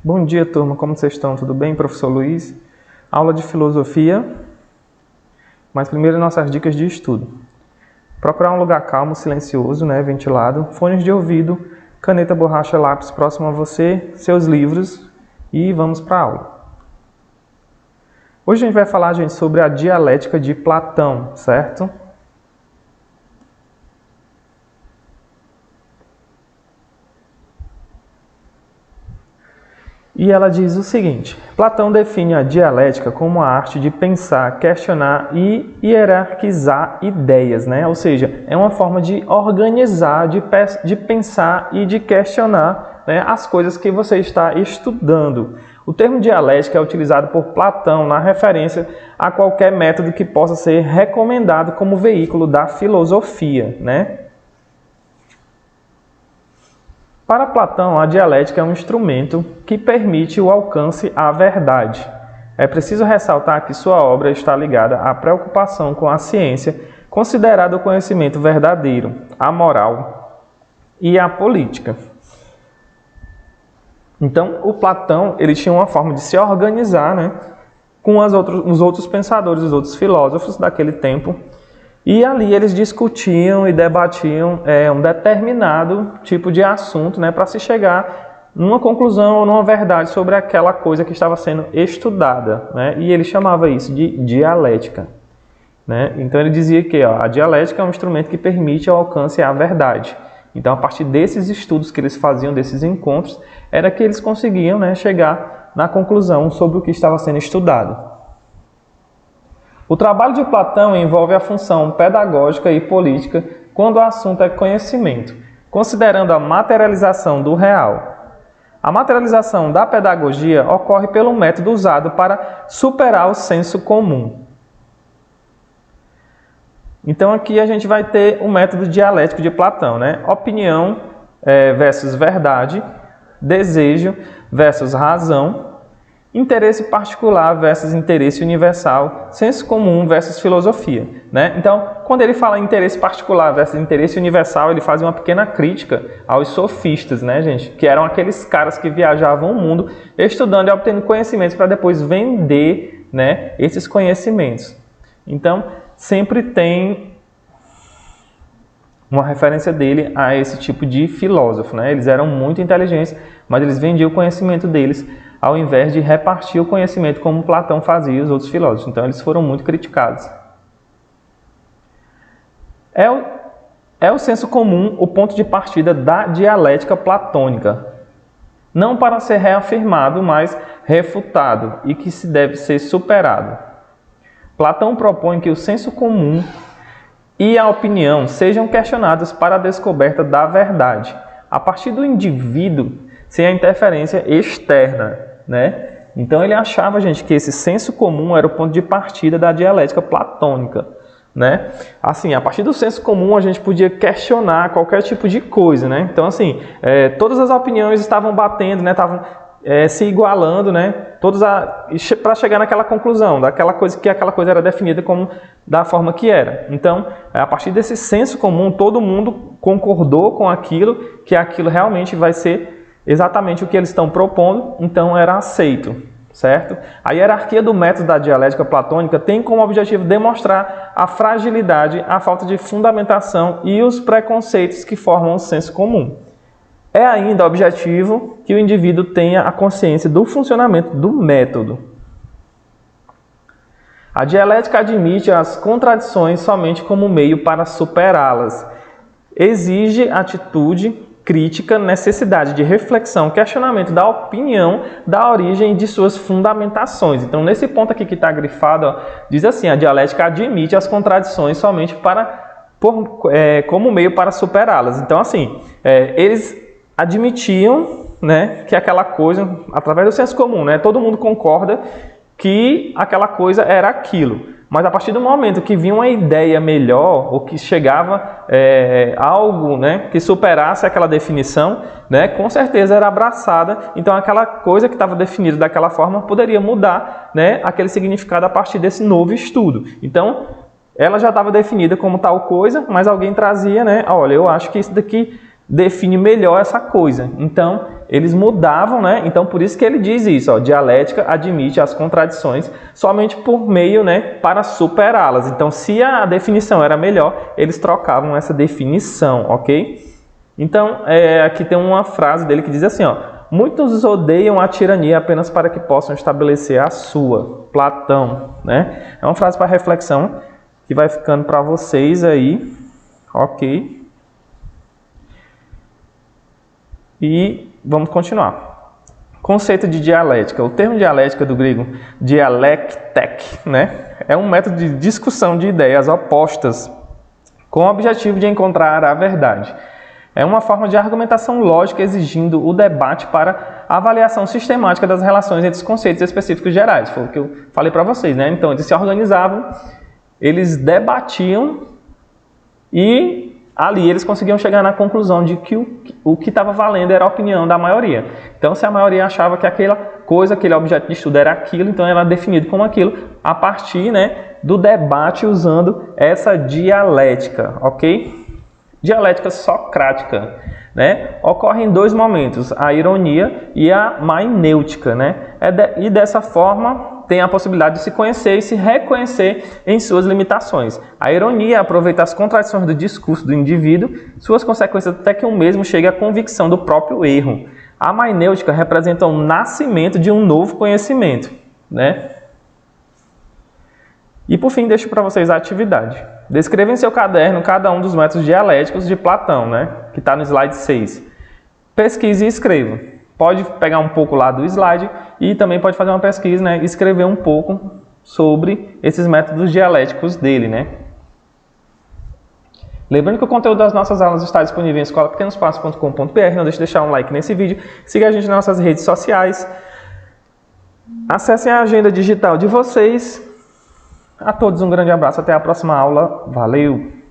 Bom dia, turma. Como vocês estão? Tudo bem, professor Luiz? Aula de filosofia. Mas primeiro, nossas dicas de estudo. Procurar um lugar calmo, silencioso, ventilado, fones de ouvido, caneta, borracha, lápis próximo a você, seus livros e vamos para a aula. Hoje a gente vai falar, sobre a dialética de Platão, certo? E ela diz o seguinte: Platão define a dialética como a arte de pensar, questionar e hierarquizar ideias, Ou seja, é uma forma de organizar, de pensar e de questionar, as coisas que você está estudando. O termo dialética é utilizado por Platão na referência a qualquer método que possa ser recomendado como veículo da filosofia, Para Platão, a dialética é um instrumento que permite o alcance à verdade. É preciso ressaltar que sua obra está ligada à preocupação com a ciência, considerada o conhecimento verdadeiro, a moral e a política. Então, o Platão ele tinha uma forma de se organizar com os outros pensadores, os outros filósofos daquele tempo. E ali eles discutiam e debatiam um determinado tipo de assunto para se chegar numa conclusão ou numa verdade sobre aquela coisa que estava sendo estudada. E ele chamava isso de dialética. Então ele dizia que a dialética é um instrumento que permite o alcance à verdade. Então a partir desses estudos que eles faziam, desses encontros, era que eles conseguiam chegar na conclusão sobre o que estava sendo estudado. O trabalho de Platão envolve a função pedagógica e política quando o assunto é conhecimento, considerando a materialização do real. A materialização da pedagogia ocorre pelo método usado para superar o senso comum. Então aqui a gente vai ter o método dialético de Platão, Opinião versus verdade, desejo versus razão, interesse particular versus interesse universal, senso comum versus filosofia. Então, quando ele fala em interesse particular versus interesse universal, ele faz uma pequena crítica aos sofistas, que eram aqueles caras que viajavam o mundo estudando e obtendo conhecimentos para depois vender esses conhecimentos. Então, sempre tem uma referência dele a esse tipo de filósofo. Eles eram muito inteligentes, mas eles vendiam o conhecimento deles ao invés de repartir o conhecimento como Platão fazia e os outros filósofos. Então, eles foram muito criticados. É o senso comum o ponto de partida da dialética platônica. Não para ser reafirmado, mas refutado e que se deve ser superado. Platão propõe que o senso comum e a opinião sejam questionados para a descoberta da verdade, a partir do indivíduo, sem a interferência externa. Então ele achava, que esse senso comum era o ponto de partida da dialética platônica. Assim, a partir do senso comum a gente podia questionar qualquer tipo de coisa. Então assim, todas as opiniões estavam batendo, estavam se igualando, para chegar naquela conclusão, daquela coisa que aquela coisa era definida como da forma que era. Então, a partir desse senso comum, todo mundo concordou com aquilo, que aquilo realmente vai ser exatamente o que eles estão propondo, então era aceito, certo? A hierarquia do método da dialética platônica tem como objetivo demonstrar a fragilidade, a falta de fundamentação e os preconceitos que formam o senso comum. É ainda objetivo que o indivíduo tenha a consciência do funcionamento do método. A dialética admite as contradições somente como meio para superá-las. Exige atitude crítica, necessidade de reflexão, questionamento da opinião, da origem de suas fundamentações. Então, nesse ponto aqui que está grifado, diz assim: a dialética admite as contradições somente como meio para superá-las. Então, assim, eles admitiam que aquela coisa, através do senso comum, todo mundo concorda que aquela coisa era aquilo. Mas a partir do momento que vinha uma ideia melhor, ou que chegava algo que superasse aquela definição, com certeza era abraçada. Então aquela coisa que estava definida daquela forma poderia mudar aquele significado a partir desse novo estudo. Então ela já estava definida como tal coisa, mas alguém trazia, olha, eu acho que isso daqui define melhor essa coisa. Então eles mudavam, né? Então por isso que ele diz isso, ó, dialética admite as contradições somente por meio, né, para superá-las. Então se a definição era melhor, eles trocavam essa definição, ok? Então aqui tem uma frase dele que diz assim, ó, muitos odeiam a tirania apenas para que possam estabelecer a sua. Platão, né? É uma frase para reflexão que vai ficando para vocês aí, ok? E vamos continuar. Conceito de dialética. O termo dialética do grego dialektek, né, é um método de discussão de ideias opostas com o objetivo de encontrar a verdade. É uma forma de argumentação lógica exigindo o debate para a avaliação sistemática das relações entre os conceitos específicos gerais. Foi o que eu falei para vocês, né? Então eles se organizavam, eles debatiam e ali eles conseguiam chegar na conclusão de que o que estava valendo era a opinião da maioria. Então, se a maioria achava que aquela coisa, aquele objeto de estudo era aquilo, então era definido como aquilo a partir, né, do debate usando essa dialética, ok? Dialética socrática, né, ocorre em dois momentos, a ironia e a mainêutica, né? E dessa forma tem a possibilidade de se conhecer e se reconhecer em suas limitações. A ironia aproveita as contradições do discurso do indivíduo, suas consequências até que o mesmo chegue à convicção do próprio erro. A mainêutica representa o nascimento de um novo conhecimento, né? E por fim, deixo para vocês a atividade. Descreva em seu caderno cada um dos métodos dialéticos de Platão, né? Que está no slide 6. Pesquise e escreva. Pode pegar um pouco lá do slide e também pode fazer uma pesquisa, né, e escrever um pouco sobre esses métodos dialéticos dele, né? Lembrando que o conteúdo das nossas aulas está disponível em escolapequenospassos.com.br. Não deixe de deixar um like nesse vídeo. Siga a gente nas nossas redes sociais. Acessem a agenda digital de vocês. A todos um grande abraço. Até a próxima aula. Valeu!